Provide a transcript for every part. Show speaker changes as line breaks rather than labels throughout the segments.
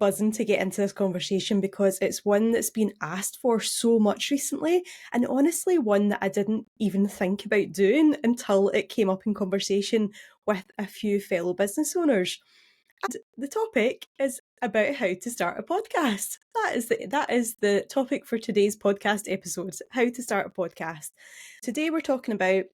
buzzing to get into this conversation because it's one that's been asked for so much recently, and honestly one that I didn't even think about doing until it came up in conversation with a few fellow business owners. And the topic is about how to start a podcast. That is the topic for today's podcast episode, how to start a podcast. Today we're talking about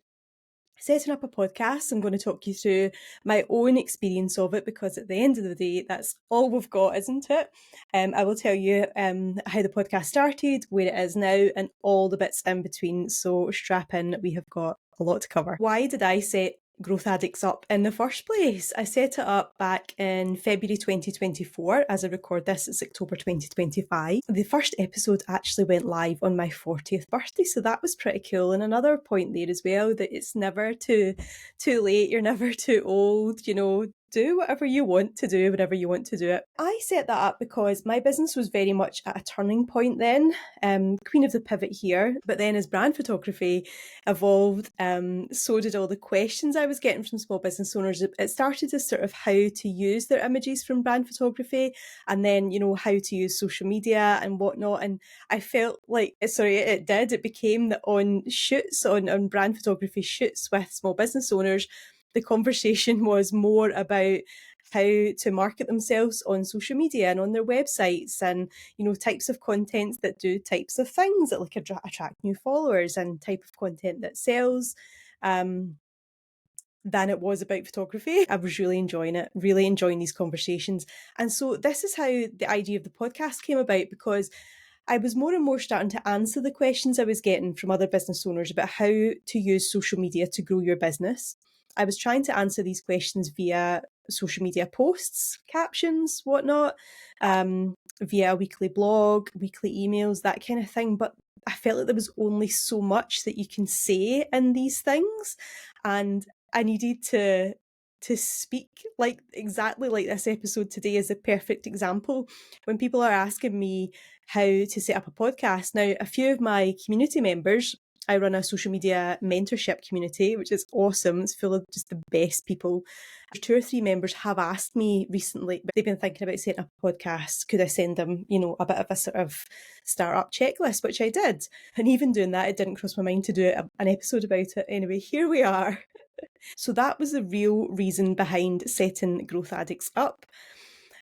setting up a podcast. I'm going to talk you through my own experience of it because at the end of the day, that's all we've got, isn't it? I will tell you how the podcast started, where it is now, and all the bits in between. So strap in, we have got a lot to cover. Why did I set Growth Addicts up in the first place? I set it up back in February 2024. As I record this, it's October 2025. The first episode actually went live on my 40th birthday, so that was pretty cool. And another point there as well, that it's never too late, you're never too old, do whatever you want to do whenever you want to do it. I set that up because my business was very much at a turning point then, queen of the pivot here, but then as brand photography evolved, so did all the questions I was getting from small business owners. It started as sort of how to use their images from brand photography, and then, how to use social media and whatnot. And I felt like, it became that on shoots, on brand photography shoots with small business owners, the conversation was more about how to market themselves on social media and on their websites, and types of content that do types of things that attract new followers, and type of content that sells, than it was about photography. I was really enjoying it, really enjoying these conversations. And so this is how the idea of the podcast came about, because I was more and more starting to answer the questions I was getting from other business owners about how to use social media to grow your business. I was trying to answer these questions via social media posts, captions, whatnot, via a weekly blog, weekly emails, that kind of thing. But I felt like there was only so much that you can say in these things. And I needed to speak exactly like this episode today is a perfect example. When people are asking me how to set up a podcast, now a few of my community members, I run a social media mentorship community, which is awesome. It's full of just the best people. 2 or 3 members have asked me recently, but they've been thinking about setting up a podcast. Could I send them, a bit of a sort of startup checklist, which I did. And even doing that, it didn't cross my mind to do an episode about it. Anyway, here we are. So that was the real reason behind setting Growth Addicts up.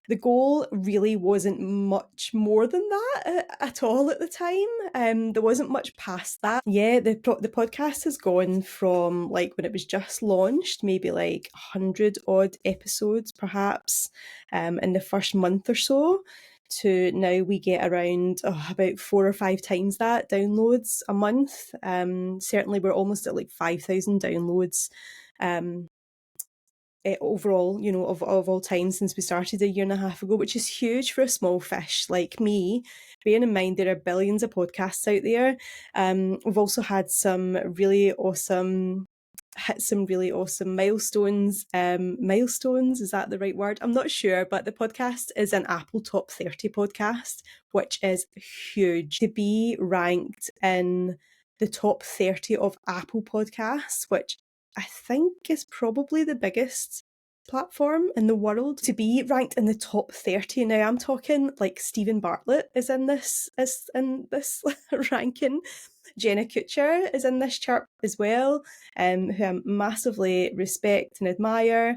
The goal really wasn't much more than that at all at the time. There wasn't much past that. Yeah, the podcast has gone from when it was just launched, maybe 100 odd episodes perhaps in the first month or so, to now we get around about 4 or 5 times that downloads a month. Certainly we're almost at 5,000 downloads overall, of all time since we started a year and a half ago, which is huge for a small fish like me. Bearing in mind there are billions of podcasts out there. We've also had some really awesome milestones. Milestones, is that the right word? I'm not sure, but the podcast is an Apple Top 30 podcast, which is huge. To be ranked in the top 30 of Apple podcasts, which I think is probably the biggest platform in the world, to be ranked in the top 30. Now I'm talking Stephen Bartlett is in this ranking. Jenna Kutcher is in this chart as well, who I massively respect and admire.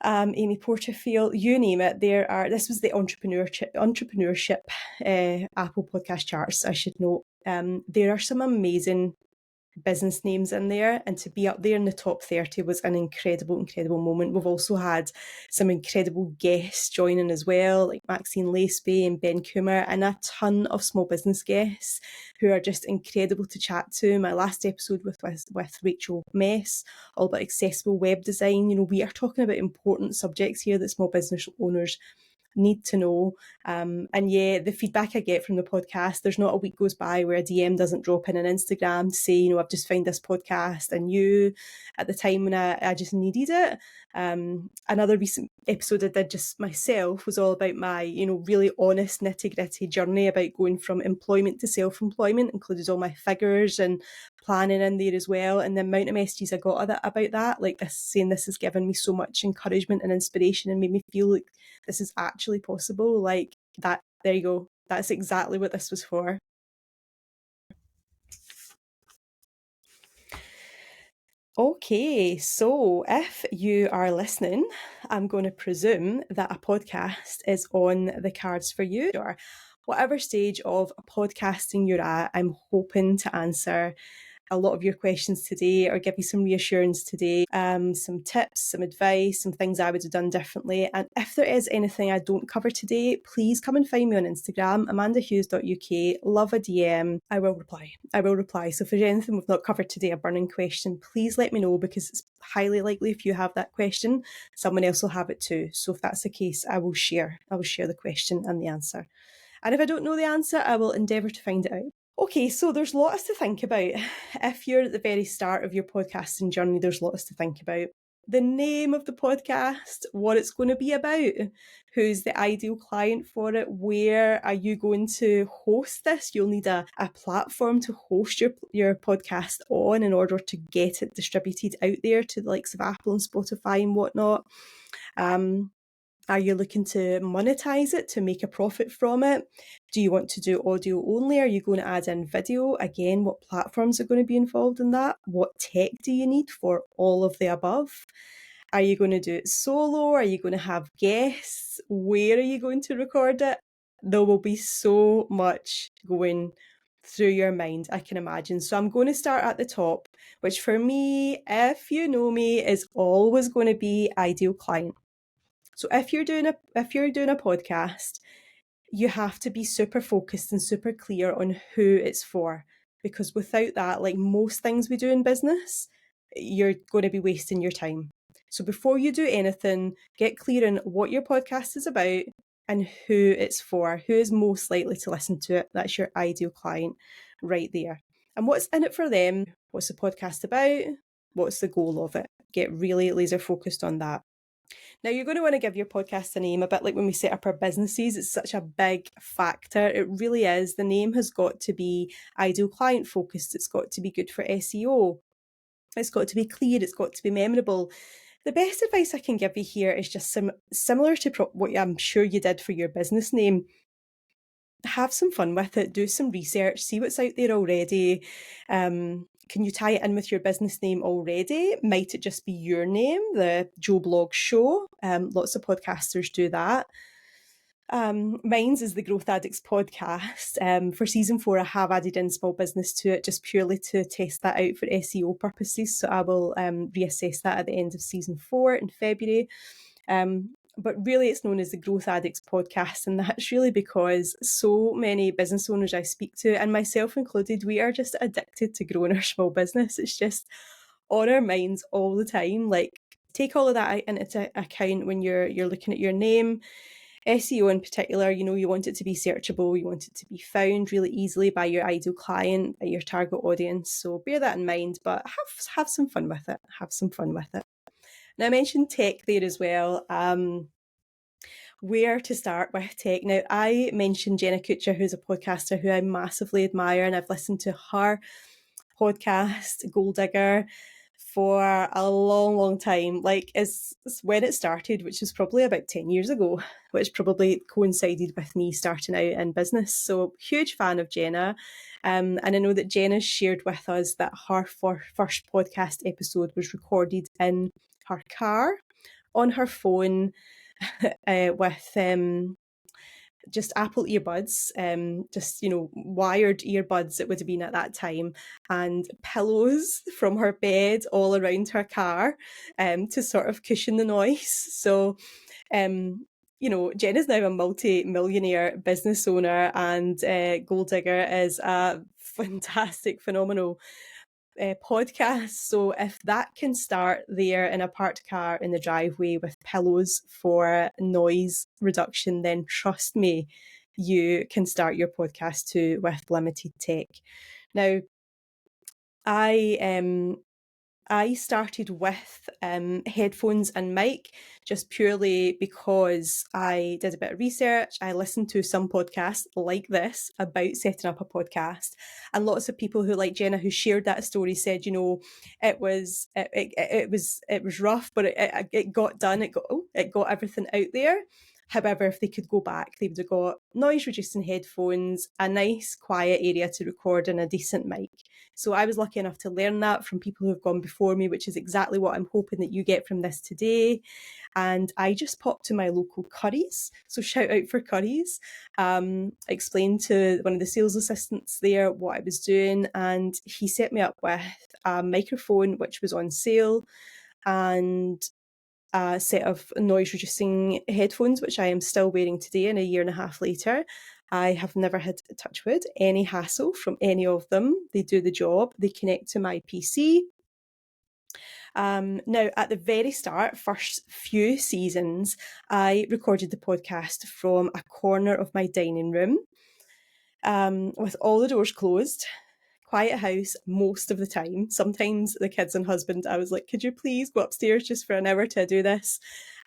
Amy Porterfield, you name it. This was the entrepreneurship Apple podcast charts, I should note. There are some amazing business names in there, and to be up there in the top 30 was an incredible moment. We've also had some incredible guests joining as well, like Maxine Laceby and Ben Coomer, and a ton of small business guests who are just incredible to chat to. My last episode with Rachel Mess, all about accessible web design. We are talking about important subjects here that small business owners need to know. And yeah, the feedback I get from the podcast, there's not a week goes by where a DM doesn't drop in on Instagram to say, I've just found this podcast and you, at the time when I just needed it. Another recent episode I did just myself was all about my, really honest nitty gritty journey about going from employment to self-employment, included all my figures and planning in there as well. And the amount of messages I got about that, like this, saying this has given me so much encouragement and inspiration and made me feel like this is actually possible. Like that, there you go. That's exactly what this was for. Okay, so if you are listening, I'm going to presume that a podcast is on the cards for you. Or whatever stage of podcasting you're at, I'm hoping to answer a lot of your questions today or give you some reassurance today, some tips, some advice, some things I would have done differently. And if there is anything I don't cover today, please come and find me on Instagram, amandahughes.uk. Love a DM. I will reply. So if there's anything we've not covered today, a burning question, please let me know, because it's highly likely if you have that question, someone else will have it too. So if that's the case, I will share the question and the answer. And if I don't know the answer, I will endeavour to find it out. Okay, so there's lots to think about. If you're at the very start of your podcasting journey, there's lots to think about. The name of the podcast, what it's going to be about, who's the ideal client for it, where are you going to host this? You'll need a platform to host your podcast on in order to get it distributed out there to the likes of Apple and Spotify and whatnot. Are you looking to monetize it, to make a profit from it? Do you want to do audio only? Are you going to add in video? Again, what platforms are going to be involved in that? What tech do you need for all of the above? Are you going to do it solo? Are you going to have guests? Where are you going to record it? There will be so much going through your mind, I can imagine. So I'm going to start at the top, which for me, if you know me, is always going to be ideal client. So if you're doing a podcast, you have to be super focused and super clear on who it's for, because without that, like most things we do in business, you're going to be wasting your time. So before you do anything, get clear on what your podcast is about and who it's for, who is most likely to listen to it. That's your ideal client right there. And what's in it for them? What's the podcast about? What's the goal of it? Get really laser focused on that. Now, you're going to want to give your podcast a name, a bit like when we set up our businesses. It's such a big factor. It really is. The name has got to be ideal client focused. It's got to be good for SEO. It's got to be clear. It's got to be memorable. The best advice I can give you here is just similar to what I'm sure you did for your business name. Have some fun with it. Do some research. See what's out there already. Can you tie it in with your business name already? Might it just be your name, the Joe Blog Show? Lots of podcasters do that. Mine's is the Growth Addicts podcast. For season 4, I have added in small business to it, just purely to test that out for SEO purposes. So I will reassess that at the end of season 4 in February. But really it's known as the Growth Addicts podcast, and that's really because so many business owners I speak to, and myself included, we are just addicted to growing our small business. It's just on our minds all the time. Like, take all of that into account when you're looking at your name. SEO in particular, you want it to be searchable, you want it to be found really easily by your ideal client, by your target audience. So bear that in mind, but have some fun with it. Now, I mentioned tech there as well. Where to start with tech? Now, I mentioned Jenna Kutcher, who's a podcaster who I massively admire, and I've listened to her podcast, Gold Digger, for a long, long time. Like, it's when it started, which was probably about 10 years ago, which probably coincided with me starting out in business. So, huge fan of Jenna. And I know that Jenna shared with us that her first podcast episode was recorded in her car, on her phone, with just Apple earbuds, wired earbuds it would have been at that time, and pillows from her bed all around her car to sort of cushion the noise. So Jenna's now a multi-millionaire business owner, and Gold Digger is a fantastic, phenomenal podcast. So if that can start there in a parked car in the driveway with pillows for noise reduction, then trust me, you can start your podcast too with limited tech. Now, I I started with headphones and mic just purely because I did a bit of research. I listened to some podcasts like this about setting up a podcast, and lots of people who, like Jenna, who shared that story, said, it was rough, but it got done. It got everything out there. However, if they could go back, they would have got noise reducing headphones, a nice quiet area to record, and a decent mic. So I was lucky enough to learn that from people who've gone before me, which is exactly what I'm hoping that you get from this today. And I just popped to my local Currys. So shout out for Currys. Explained to one of the sales assistants there what I was doing, and he set me up with a microphone which was on sale and a set of noise reducing headphones, which I am still wearing today and a year and a half later. I have never had, touch wood, any hassle from any of them. They do the job. They connect to my PC. Now, at the very start, first few seasons, I recorded the podcast from a corner of my dining room with all the doors closed. Quiet house most of the time. Sometimes the kids and husband, I was like, could you please go upstairs just for an hour to do this?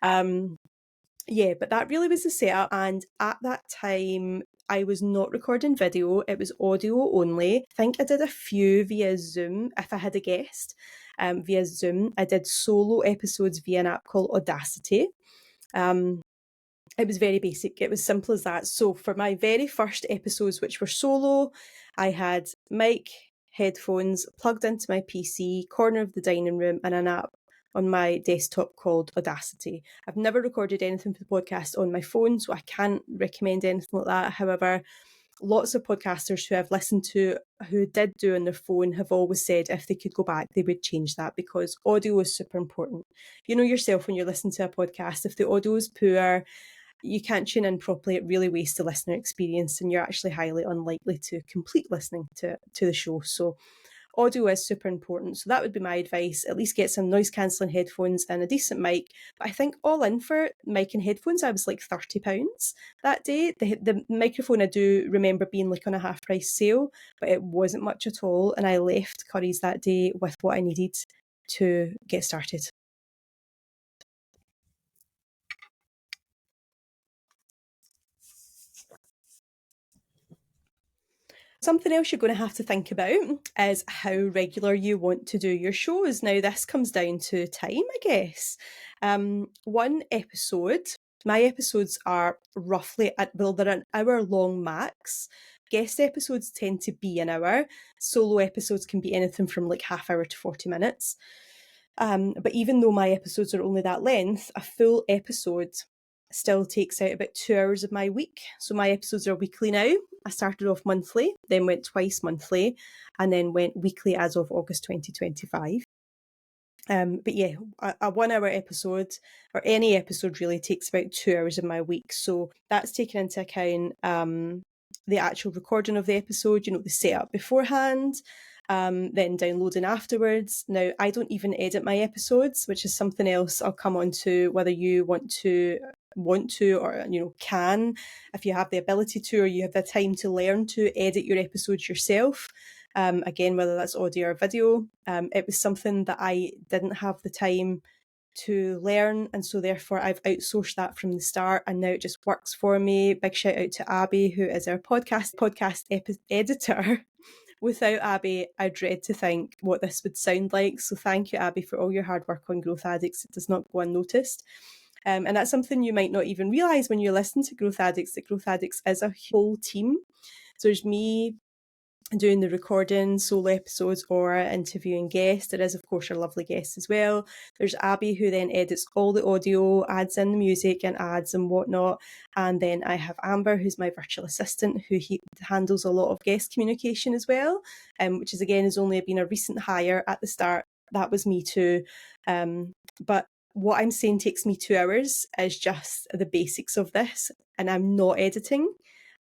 But that really was the setup. And at that time, I was not recording video, it was audio only. I think I did a few via Zoom if I had a guest via Zoom. I did solo episodes via an app called Audacity. It was very basic. It was simple as that. So for my very first episodes, which were solo, I had mic, headphones plugged into my PC, corner of the dining room, and an app on my desktop called Audacity. I've never recorded anything for the podcast on my phone, so I can't recommend anything like that. However, lots of podcasters who I've listened to who did do on their phone have always said if they could go back, they would change that because audio is super important. You know yourself when you're listening to a podcast, if the audio is poor, you can't tune in properly, it really wastes the listener experience and you're actually highly unlikely to complete listening to the show. So audio is super important. So that would be my advice. At least get some noise cancelling headphones and a decent mic. But I think all in for mic and headphones, I was like £30 that day. The microphone I do remember being like on a half price sale, but it wasn't much at all. And I left Currys that day with what I needed to get started. Something else you're going to have to think about is how regular you want to do your shows. Now, this comes down to time, I guess. One episode, my episodes are roughly, they're an hour long max. Guest episodes tend to be an hour. Solo episodes can be anything from like half hour to 40 minutes. But even though my episodes are only that length, a full episode still takes out about 2 hours of my week. So my episodes are weekly now. I started off monthly, then went twice monthly, and then went weekly as of August 2025. But yeah, a 1 hour episode or any episode really takes about 2 hours of my week. So that's taken into account the actual recording of the episode, the setup beforehand, then downloading afterwards. Now, I don't even edit my episodes, which is something else I'll come on to, whether you want to or can, if you have the ability to or you have the time to learn to edit your episodes yourself. Again, whether that's audio or video. It was something that I didn't have the time to learn, and so therefore I've outsourced that from the start, and now it just works for me. Big shout out to Abby, who is our podcast editor. Without Abby, I dread to think what this would sound like. So thank you, Abby, for all your hard work on Growth Addicts. It does not go unnoticed. And that's something you might not even realise when you listen to Growth Addicts, that Growth Addicts is a whole team. So there's me doing the recording, solo episodes, or interviewing guests. There is, of course, our lovely guests as well. There's Abby, who then edits all the audio, adds in the music and ads and whatnot. And then I have Amber, who's my virtual assistant, who handles a lot of guest communication as well, which is only been a recent hire. At the start, that was me too. But what I'm saying takes me 2 hours is just the basics of this, and I'm not editing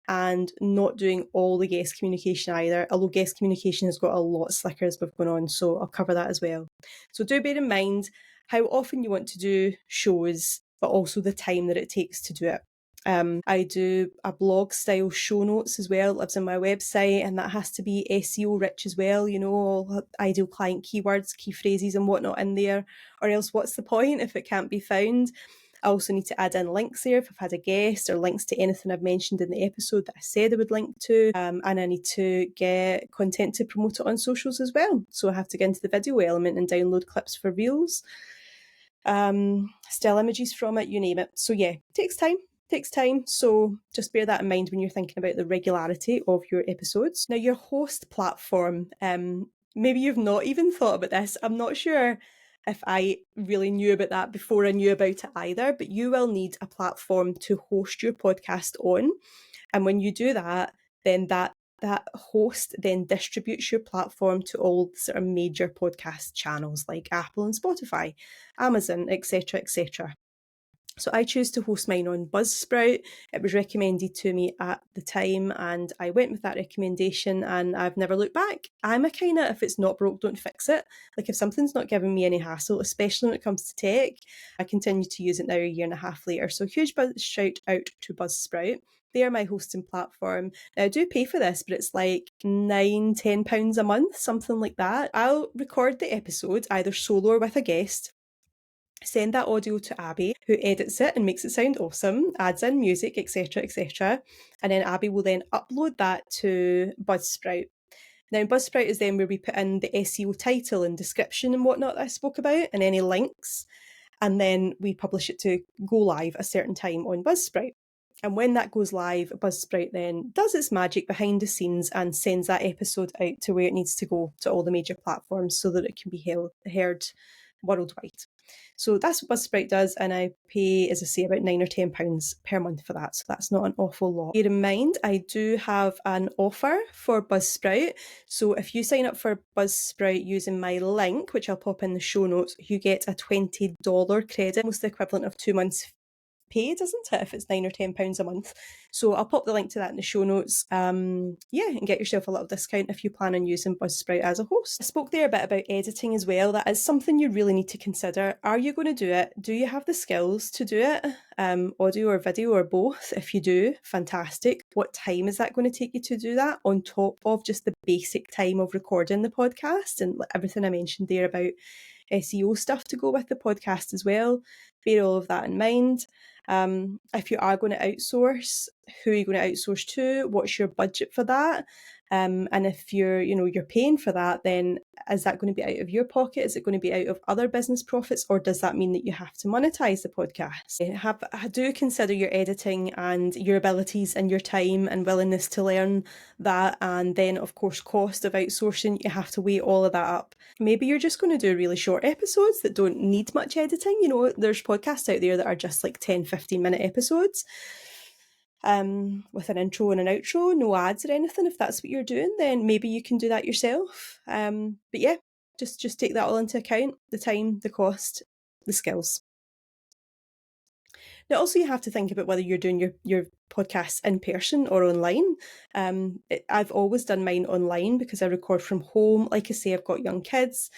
and not doing all the guest communication either, although guest communication has got a lot slicker as we've gone on, so I'll cover that as well. So do bear in mind how often you want to do shows, but also the time that it takes to do it. I do a blog style show notes as well. It lives on my website, and that has to be SEO rich as well, you know, all ideal client keywords, key phrases and whatnot in there, or else what's the point if it can't be found? I also need to add in links there if I've had a guest, or links to anything I've mentioned in the episode that I said I would link to. And I need to get content to promote it on socials as well. So I have to get into the video element and download clips for reels, still images from it, you name it. So yeah, takes time. So just bear that in mind when you're thinking about the regularity of your episodes. Now, your host platform, maybe you've not even thought about this. I'm not sure if I really knew about that before I knew about it either, but you will need a platform to host your podcast on. And when you do that, then that host then distributes your platform to all sort of major podcast channels like Apple and Spotify, Amazon, etc., etc. So I choose to host mine on Buzzsprout. It was recommended to me at the time, and I went with that recommendation, and I've never looked back. I'm a kind of, if it's not broke, don't fix it. Like if something's not giving me any hassle, especially when it comes to tech, I continue to use it now a year and a half later. So huge shout out to Buzzsprout. They are my hosting platform. Now, I do pay for this, but it's like £9-10 a month, something like that. I'll record the episode either solo or with a guest, send that audio to Abby, who edits it and makes it sound awesome, adds in music, etc., etc. And then Abby will then upload that to Buzzsprout. Now, Buzzsprout is then where we put in the SEO title and description and whatnot that I spoke about, and any links. And then we publish it to go live a certain time on Buzzsprout. And when that goes live, Buzzsprout then does its magic behind the scenes and sends that episode out to where it needs to go, to all the major platforms, so that it can be heard worldwide. So that's what Buzzsprout does, and I pay, as I say, about £9 or £10 per month for that. So that's not an awful lot. Bear in mind, I do have an offer for Buzzsprout. So if you sign up for Buzzsprout using my link, which I'll pop in the show notes, you get a $20 credit, almost the equivalent of 2 months paid, isn't it, if it's £9 or £10 a month? So I'll pop the link to that in the show notes. And get yourself a little discount if you plan on using Buzzsprout as a host. I spoke there a bit about editing as well. That is something you really need to consider. Are you going to do it? Do you have the skills to do it? Audio or video or both? If you do, fantastic. What time is that going to take you to do that, on top of just the basic time of recording the podcast and everything I mentioned there about SEO stuff to go with the podcast as well? Bear all of that in mind. If you are going to outsource, who are you going to outsource to? What's your budget for that? And if you're paying for that, then is that going to be out of your pocket? Is it going to be out of other business profits? Or does that mean that you have to monetize the podcast? Do consider your editing and your abilities and your time and willingness to learn that. And then, of course, cost of outsourcing, you have to weigh all of that up. Maybe you're just going to do really short episodes that don't need much editing. You know, there's podcasts out there that are just like 10-15 minute episodes, with an intro and an outro, no ads or anything. If that's what you're doing, then maybe you can do that yourself. But yeah, just take that all into account: the time, the cost, the skills. Now, also, you have to think about whether you're doing your podcasts in person or online. I've always done mine online because I record from home. Like I say, I've got young kids.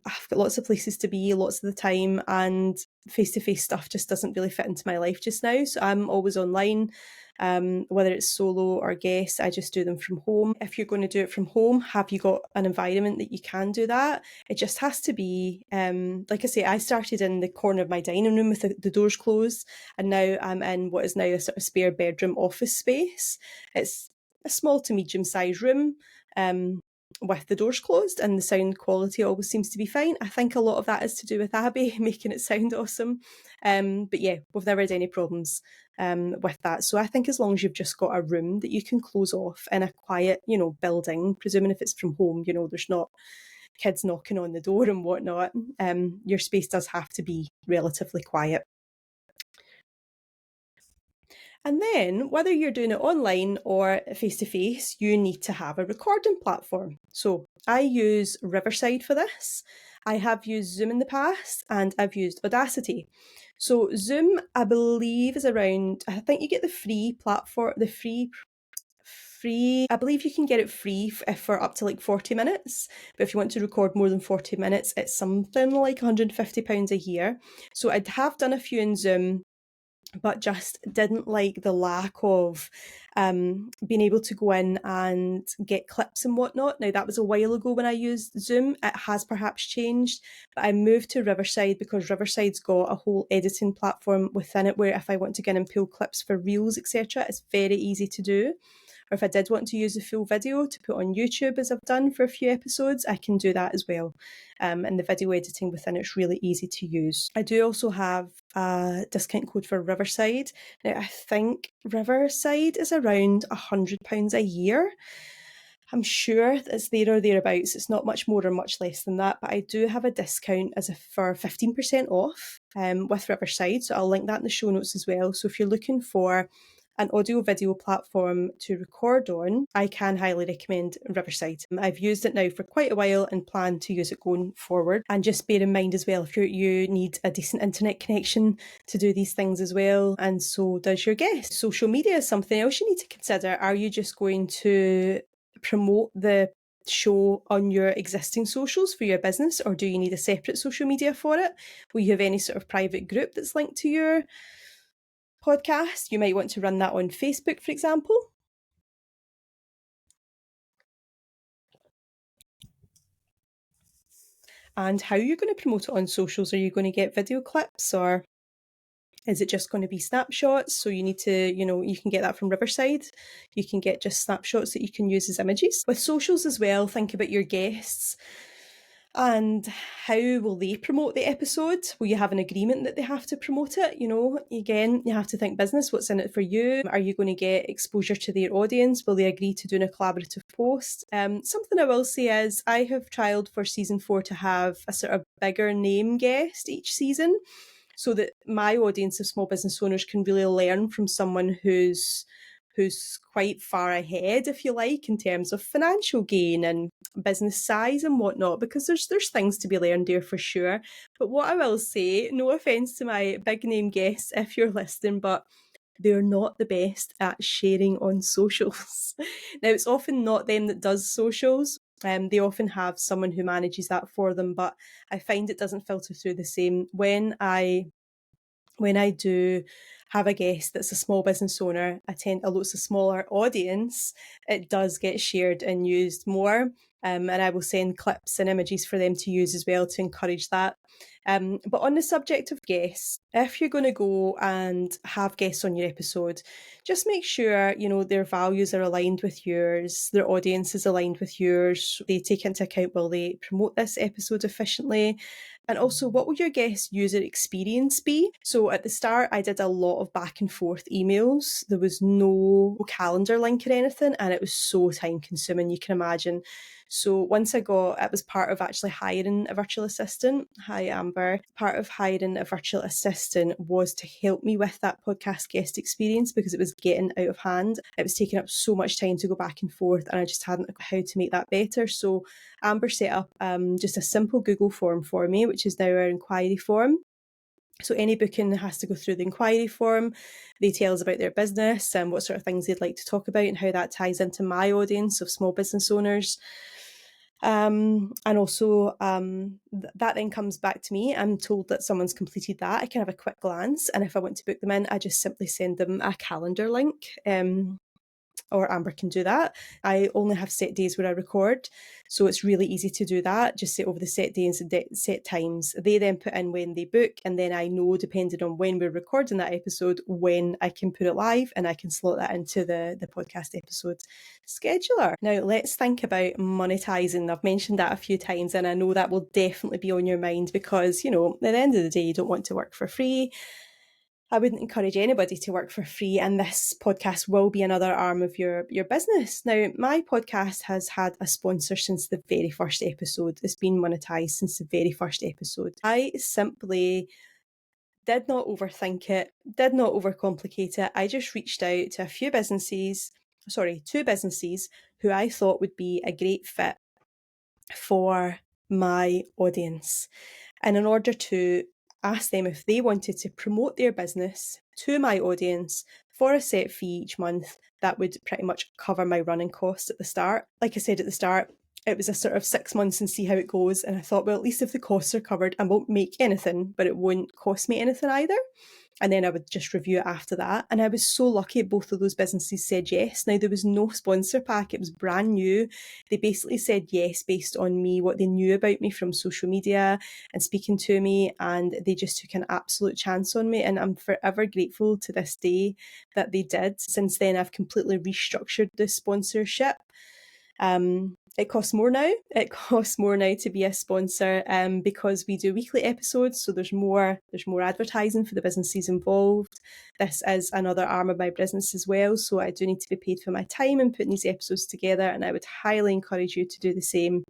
I've got lots of places to be lots of the time, and face-to-face stuff just doesn't really fit into my life just now. So I'm always online. Whether it's solo or guest, I just do them from home. If you're going to do it from home, have you got an environment that you can do that? It just has to be, like I say, I started in the corner of my dining room with the doors closed, and now I'm in what is now a sort of spare bedroom office space. It's a small to medium-sized room, with the doors closed, and the sound quality always seems to be fine. I think a lot of that is to do with Abby making it sound awesome. But yeah, we've never had any problems with that. So I think as long as you've just got a room that you can close off in a quiet, building, presuming if it's from home, there's not kids knocking on the door and whatnot, your space does have to be relatively quiet. And then, whether you're doing it online or face-to-face, you need to have a recording platform. So I use Riverside for this. I have used Zoom in the past, and I've used Audacity. So Zoom, I believe, is around, I think you get the free platform, I believe you can get it free for up to like 40 minutes. But if you want to record more than 40 minutes, it's something like £150 a year. So I have done a few in Zoom. but just didn't like the lack of being able to go in and get clips and whatnot. Now, that was a while ago when I used Zoom. It has perhaps changed, but I moved to Riverside because Riverside's got a whole editing platform within it where if I want to get in and pull clips for reels, etc., it's very easy to do. Or if I did want to use a full video to put on YouTube, as I've done for a few episodes, I can do that as well. And the video editing within it's really easy to use. I do also have a discount code for Riverside. Now, I think Riverside is around £100 a year. I'm sure it's there or thereabouts. It's not much more or much less than that, but I do have a discount as if for 15% off with Riverside. So I'll link that in the show notes as well. So if you're looking for an audio video platform to record on, I can highly recommend Riverside. I've used it now for quite a while and plan to use it going forward. And just bear in mind as well, if you need a decent internet connection to do these things as well, and so does your guest. Social media is something else you need to consider. Are you just going to promote the show on your existing socials for your business, or do you need a separate social media for it? Will you have any sort of private group that's linked to your podcast? You might want to run that on Facebook, for example. And how you're going to promote it on socials? Are you going to get video clips, or is it just going to be snapshots? So you need to, you can get that from Riverside. You can get just snapshots that you can use as images. With socials as well, think about your guests and how will they promote the episode? Will you have an agreement that they have to promote it? Again, you have to think business. What's in it for you? Are you going to get exposure to their audience? Will they agree to doing a collaborative post? Something I will say is I have trialled for season 4 to have a sort of bigger name guest each season, so that my audience of small business owners can really learn from someone who's quite far ahead, if you like, in terms of financial gain and business size and whatnot, because there's things to be learned there for sure. But what I will say, no offence to my big name guests if you're listening, but they're not the best at sharing on socials. Now, it's often not them that does socials. They often have someone who manages that for them, but I find it doesn't filter through the same. When I do have a guest that's a small business owner, although it's a smaller audience, it does get shared and used more. And I will send clips and images for them to use as well to encourage that. But on the subject of guests, if you're going to go and have guests on your episode, just make sure, their values are aligned with yours, their audience is aligned with yours. They take into account, will they promote this episode efficiently? And also, what will your guest user experience be? So at the start, I did a lot of back and forth emails. There was no calendar link or anything, and it was so time consuming, you can imagine. So once it was part of actually hiring a virtual assistant. Hi, Amber. Part of hiring a virtual assistant was to help me with that podcast guest experience because it was getting out of hand. It was taking up so much time to go back and forth, and I just hadn't known how to make that better. So Amber set up just a simple Google form for me, which is now our inquiry form. So any booking has to go through the inquiry form. They tell us about their business and what sort of things they'd like to talk about and how that ties into my audience of small business owners. And also that then comes back to me. I'm told that someone's completed that. I can have a quick glance, and if I want to book them in, I just simply send them a calendar link. Or Amber can do that. I only have set days where I record, so it's really easy to do that. Just set over the set days and set times. They then put in when they book, and then I know, depending on when we're recording that episode, when I can put it live, and I can slot that into the podcast episode scheduler. Now, let's think about monetising. I've mentioned that a few times, and I know that will definitely be on your mind because, at the end of the day, you don't want to work for free. I wouldn't encourage anybody to work for free, and this podcast will be another arm of your business. Now, my podcast has had a sponsor since the very first episode. It's been monetised since the very first episode. I simply did not overthink it, did not overcomplicate it. I just reached out to two businesses who I thought would be a great fit for my audience. And in order to ask them if they wanted to promote their business to my audience for a set fee each month, that would pretty much cover my running costs at the start. Like I said at the start, it was a sort of 6 months and see how it goes. And I thought, well, at least if the costs are covered, I won't make anything, but it won't cost me anything either. and then I would just review it after that. And I was so lucky both of those businesses said yes. Now, there was no sponsor pack. It was brand new. They basically said yes based on me, what they knew about me from social media and speaking to me. And they just took an absolute chance on me. And I'm forever grateful to this day that they did. Since then, I've completely restructured the sponsorship. It costs more now. It costs more now to be a sponsor because we do weekly episodes. So there's more advertising for the businesses involved. This is another arm of my business as well. So I do need to be paid for my time in putting these episodes together. And I would highly encourage you to do the same.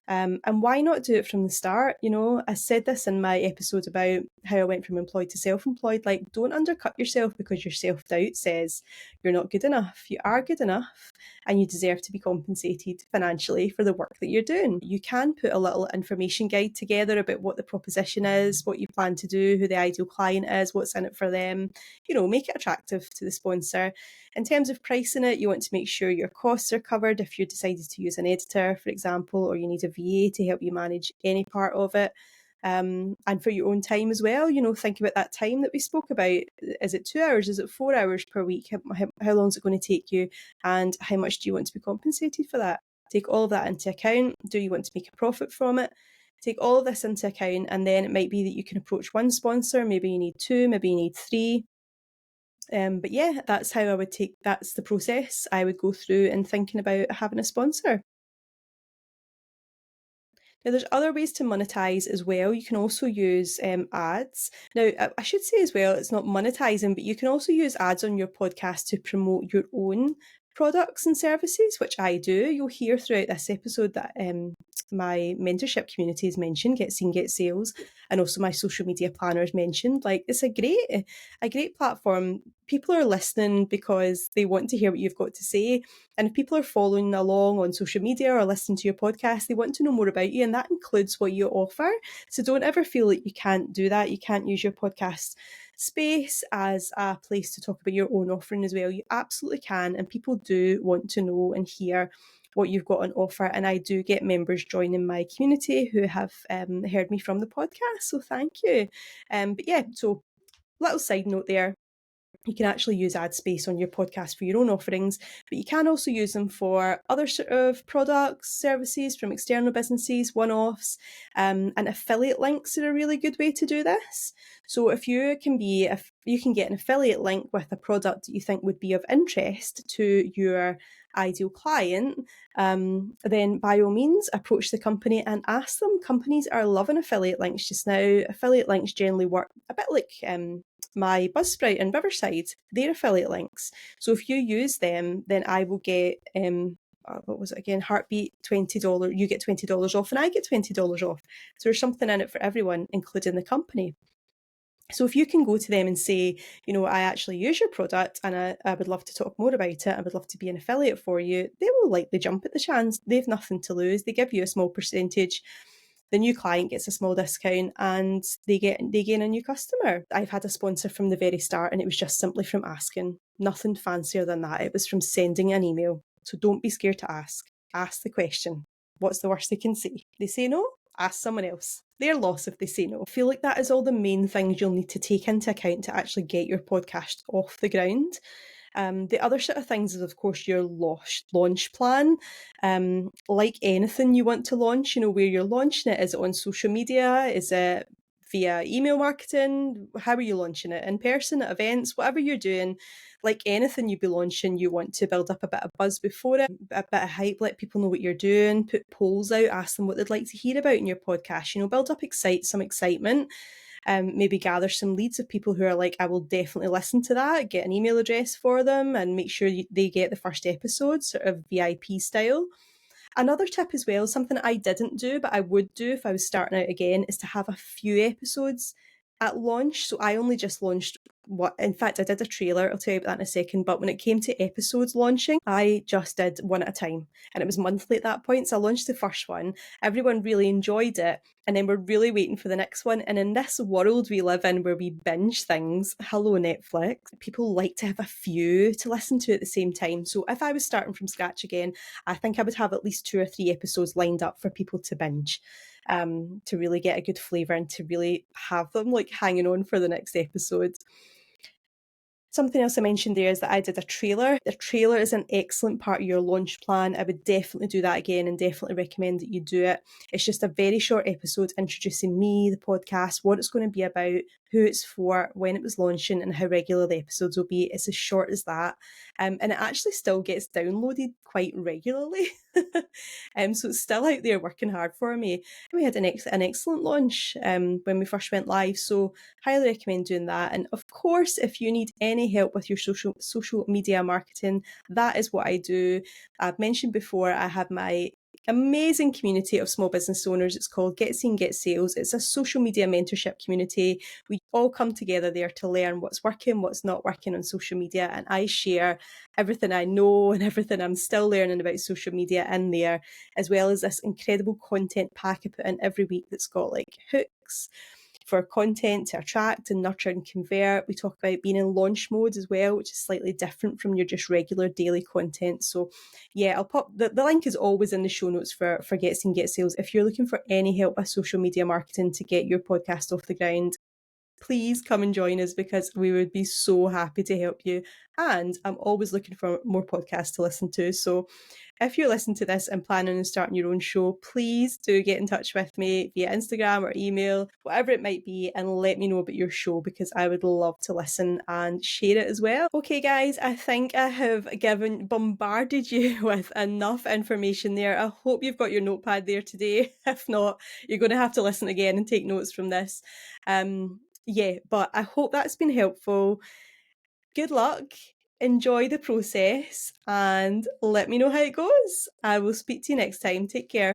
And why not do it from the start? You know, I said this in my episode about how I went from employed to self-employed. Like, don't undercut yourself because your self-doubt says you're not good enough. You are good enough and you deserve to be compensated financially for the work that you're doing. You can put a little information guide together about what the proposition is, what you plan to do, who the ideal client is, what's in it for them. You know, make it attractive to the sponsor. In terms of pricing it, you want to make sure your costs are covered if you decided to use an editor, for example, or you need a VA to help you manage any part of it. And for your own time as well, you know, think about that time that we spoke about. Is it 2 hours? Is it 4 hours per week? How long is it going to take you? And how much do you want to be compensated for that? Take all of that into account. Do you want to make a profit from it? Take all of this into account, and then it might be that you can approach one sponsor. Maybe you need two, maybe you need three. But yeah, that's the process I would go through in thinking about having a sponsor. Now, there's other ways to monetize as well. You can also use ads. Now, I should say as well, it's not monetizing, but you can also use ads on your podcast to promote your own products and services, which I do. You'll hear throughout this episode that my mentorship community is mentioned, Get Seen, Get Sales, and also my social media planner is mentioned. Like, it's a great platform. People are listening because they want to hear what you've got to say. And if people are following along on social media or listening to your podcast, they want to know more about you, and that includes what you offer. So don't ever feel like you can't do that. You can't use your podcast space as a place to talk about your own offering as well. You absolutely can, and people do want to know and hear what you've got on offer. And I do get members joining my community who have heard me from the podcast, so thank you. But yeah, so little side note there. You can actually use ad space on your podcast for your own offerings, but you can also use them for other sort of products, services from external businesses, one-offs, and affiliate links are a really good way to do this. So if you can get an affiliate link with a product that you think would be of interest to your ideal client, then by all means approach the company and ask them. Companies are loving affiliate links just now. Affiliate links generally work a bit like my Buzzsprout and Riverside, they're affiliate links. So if you use them, then I will get, what was it again? Heartbeat, $20. You get $20 off and I get $20 off. So there's something in it for everyone, including the company. So if you can go to them and say, you know, I actually use your product and I would love to talk more about it, I would love to be an affiliate for you, they will likely jump at the chance. They've nothing to lose. They give you a small percentage. The new client gets a small discount and they gain a new customer. I've had a sponsor from the very start and it was just simply from asking. Nothing fancier than that. It was from sending an email. So don't be scared to ask. Ask the question. What's the worst they can say? They say no? Ask someone else. Their loss if they say no. I feel like that is all the main things you'll need to take into account to actually get your podcast off the ground. The other sort of things is, of course, your launch plan. Like anything you want to launch, you know, where you're launching it. Is it on social media? Is it via email marketing? How are you launching it? In person, at events, whatever you're doing. Like anything you'd be launching, you want to build up a bit of buzz before it, a bit of hype, let people know what you're doing, put polls out, ask them what they'd like to hear about in your podcast, you know, build up some excitement. Maybe gather some leads of people who are like, I will definitely listen to that, get an email address for them and make sure they get the first episode, sort of VIP style. Another tip as well, something I didn't do, but I would do if I was starting out again, is to have a few episodes at launch. So I only just launched in fact, I did a trailer, I'll tell you about that in a second, but when it came to episodes launching, I just did one at a time. And it was monthly at that point. So I launched the first one. Everyone really enjoyed it. And then we're really waiting for the next one. And in this world we live in where we binge things, hello Netflix, people like to have a few to listen to at the same time. So if I was starting from scratch again, I think I would have at least 2 or 3 episodes lined up for people to binge. To really get a good flavour and to really have them like hanging on for the next episode. Something else I mentioned there is that I did a trailer. A trailer is an excellent part of your launch plan. I would definitely do that again and definitely recommend that you do it. It's just a very short episode introducing me, the podcast, what it's going to be about, who it's for, when it was launching, and how regular the episodes will be. It's as short as that. And it actually still gets downloaded quite regularly. So it's still out there working hard for me. And we had an excellent launch when we first went live. So highly recommend doing that. And of course, if you need any help with your social media marketing, that is what I do. I've mentioned before, I have my amazing community of small business owners. It's called Get Seen, Get Sales. It's a social media mentorship community. We all come together there to learn what's working, what's not working on social media. And I share everything I know and everything I'm still learning about social media in there, as well as this incredible content pack I put in every week that's got like hooks for content to attract and nurture and convert. We talk about being in launch mode as well, which is slightly different from your just regular daily content. So yeah, I'll pop the link is always in the show notes for Get Seen, Get Sales. If you're looking for any help with social media marketing to get your podcast off the ground, please come and join us because we would be so happy to help you. And I'm always looking for more podcasts to listen to. So if you're listening to this and planning on starting your own show, please do get in touch with me via Instagram or email, whatever it might be, and let me know about your show because I would love to listen and share it as well. Okay, guys, I think I have bombarded you with enough information there. I hope you've got your notepad there today. If not, you're going to have to listen again and take notes from this. But I hope that's been helpful. Good luck, enjoy the process, and let me know how it goes. I will speak to you next time. Take care.